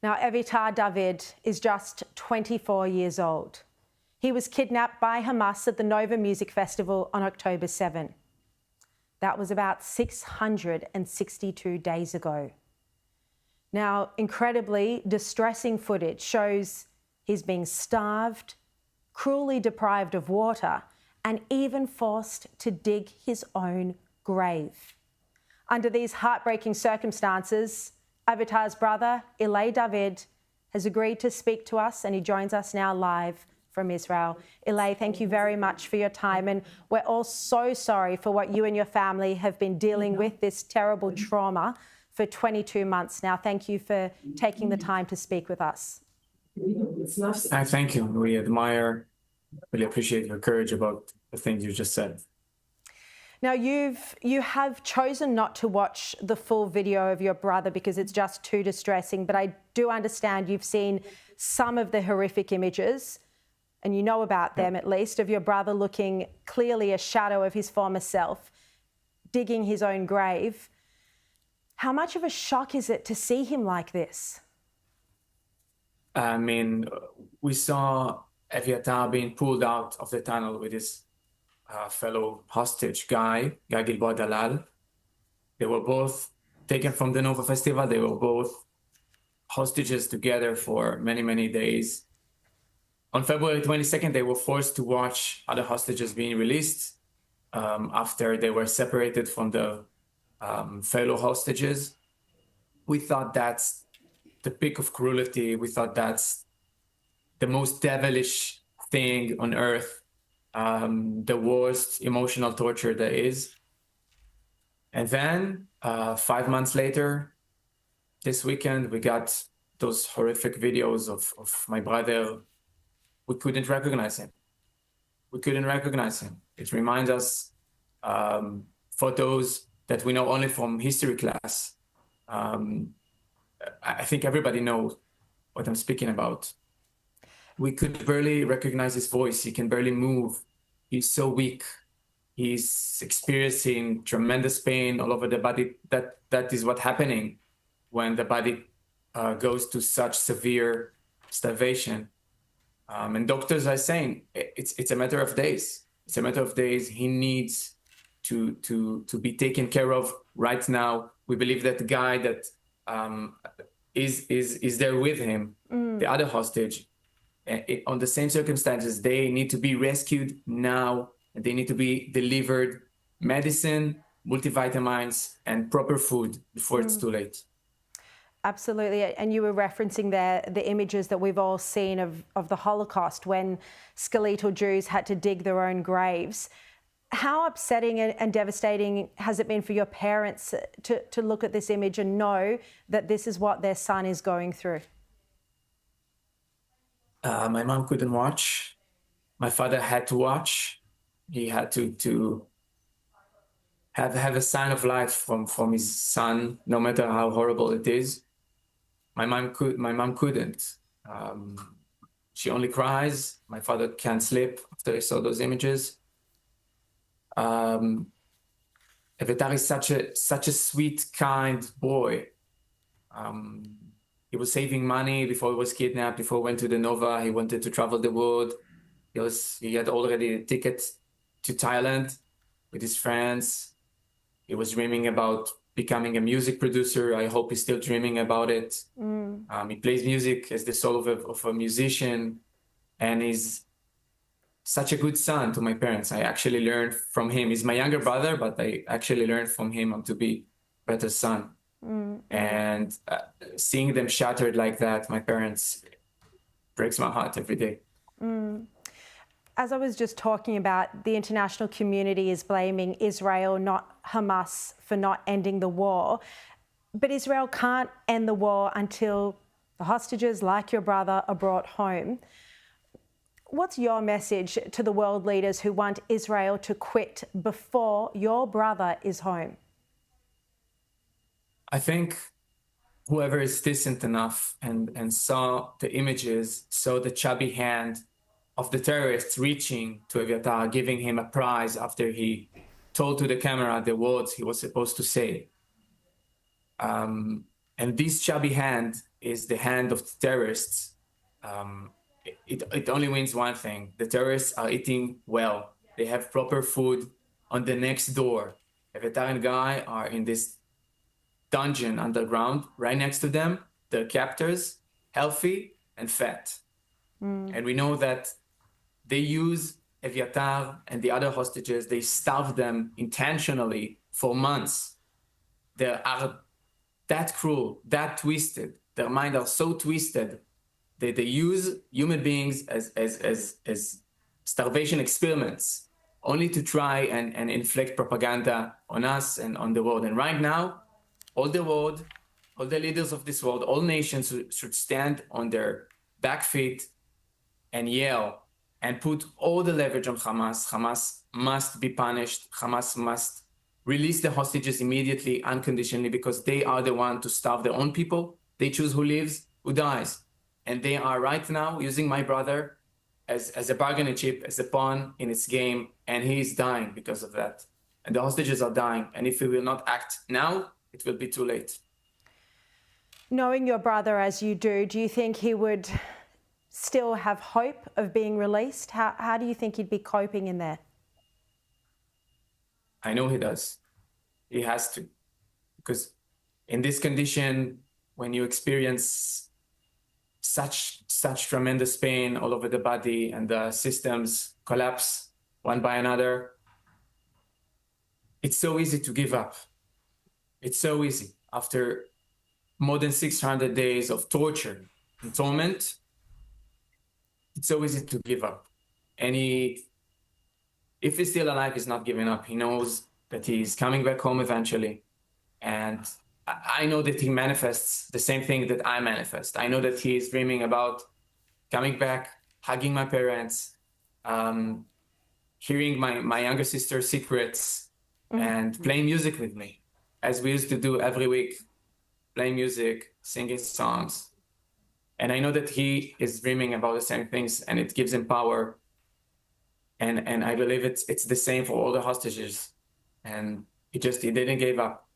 Now, Evitar David is just 24 years old. He was kidnapped by Hamas at the Nova Music Festival on October 7. That was about 662 days ago. Now, incredibly distressing footage shows he's being starved, cruelly deprived of water, and even forced to dig his own grave. Under these heartbreaking circumstances, Evitar's brother, Ilay David, has agreed to speak to us, and he joins us now live from Israel. Ilay, thank you very much for your time, and we're all so sorry for what you and your family have been dealing with, this terrible trauma for 22 months now. Thank you for taking the time to speak with us. Thank you. We admire, really appreciate your courage about the things you just said. Now, you have chosen not to watch the full video of your brother because it's just too distressing, but I do understand you've seen some of the horrific images, and you know about them at least, of your brother looking clearly a shadow of his former self, digging his own grave. How much of a shock is it to see him like this? I mean, we saw Evitar being pulled out of the tunnel with his fellow hostage Guy Gilboa Dalal. They were both taken from the Nova Festival. They were both hostages together for many, many days. On February 22nd, they were forced to watch other hostages being released after they were separated from the fellow hostages. We thought that's the peak of cruelty. We thought that's the most devilish thing on earth, the worst emotional torture there is. And then 5 months later, this weekend, we got those horrific videos of my brother. We couldn't recognize him. We couldn't recognize him. It reminds us photos that we know only from history class. I think everybody knows what I'm speaking about. We could barely recognize his voice. He can barely move. He's so weak. He's experiencing tremendous pain all over the body. That is what's happening when the body goes to such severe starvation. And doctors are saying it's a matter of days. It's a matter of days. He needs to be taken care of right now. We believe that the guy that is there with him, the other hostage, on the same circumstances, they need to be rescued now, and they need to be delivered medicine, multivitamins, and proper food before it's too late. Absolutely. And you were referencing there the images that we've all seen of the Holocaust when skeletal Jews had to dig their own graves. How upsetting and devastating has it been for your parents to look at this image and know that this is what their son is going through? My mom couldn't watch. My father had to watch. He had to have a sign of life from his son, no matter how horrible it is. My mom couldn't. She only cries. My father can't sleep after he saw those images. Evitar is such a sweet, kind boy. He was saving money before he was kidnapped. Before he went to the Nova, he wanted to travel the world. He had already a ticket to Thailand with his friends. He was dreaming about becoming a music producer. I hope he's still dreaming about it. He plays music as the soul of a musician, and he's such a good son to my parents. I actually learned from him. He's my younger brother, but I actually learned from him how to be a better son. And seeing them shattered like that, my parents, breaks my heart every day. As I was just talking about, the international community is blaming Israel, not Hamas, for not ending the war. But Israel can't end the war until the hostages, like your brother, are brought home. What's your message to the world leaders who want Israel to quit before your brother is home? I think whoever is decent enough and saw the images, saw the chubby hand of the terrorists reaching to Evitar, giving him a prize after he told to the camera the words he was supposed to say. And this chubby hand is the hand of the terrorists, it only means one thing. The terrorists are eating well. They have proper food on the next door. Eviatar and Guy are in this dungeon underground. Right next to them, their captors, healthy and fat. And we know that they use Eviatar and the other hostages, they starve them intentionally for months. They are that cruel, that twisted. Their minds are so twisted that they use human beings as starvation experiments, only to try and inflict propaganda on us and on the world. And right now, all the world, all the leaders of this world, all nations should stand on their back feet and yell and put all the leverage on Hamas. Hamas must be punished. Hamas must release the hostages immediately, unconditionally, because they are the one to starve their own people. They choose who lives, who dies. And they are right now using my brother as a bargaining chip, as a pawn in its game, and he is dying because of that. And the hostages are dying. And if we will not act now, it will be too late. Knowing your brother as you do you think he would still have hope of being released? How do you think he'd be coping in there? I know he does. He has to. Because in this condition, when you experience such tremendous pain all over the body and the systems collapse one by another, it's so easy to give up. It's so easy. After more than 600 days of torture and torment, it's so easy to give up. And if he's still alive, he's not giving up. He knows that he's coming back home eventually. And I know that he manifests the same thing that I manifest. I know that he is dreaming about coming back, hugging my parents, hearing my younger sister's secrets, and playing music with me, as we used to do every week, playing music, singing songs. And I know that he is dreaming about the same things, and it gives him power. And I believe it's the same for all the hostages. And he didn't give up.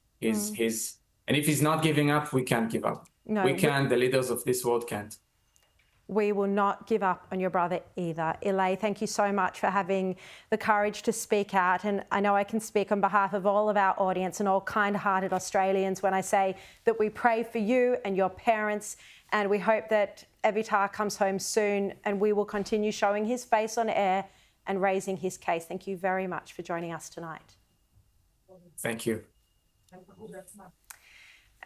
And if he's not giving up, we can't give up. No, the leaders of this world can't. We will not give up on your brother either. Ilay, thank you so much for having the courage to speak out. And I know I can speak on behalf of all of our audience and all kind-hearted Australians when I say that we pray for you and your parents, and we hope that Eviatar comes home soon, and we will continue showing his face on air and raising his case. Thank you very much for joining us tonight. Thank you.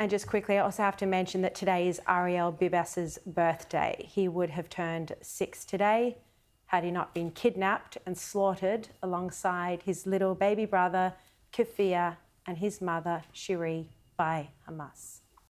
And just quickly, I also have to mention that today is Ariel Bibas's birthday. He would have turned 6 today had he not been kidnapped and slaughtered alongside his little baby brother, Kafia, and his mother, Sharri, by Hamas.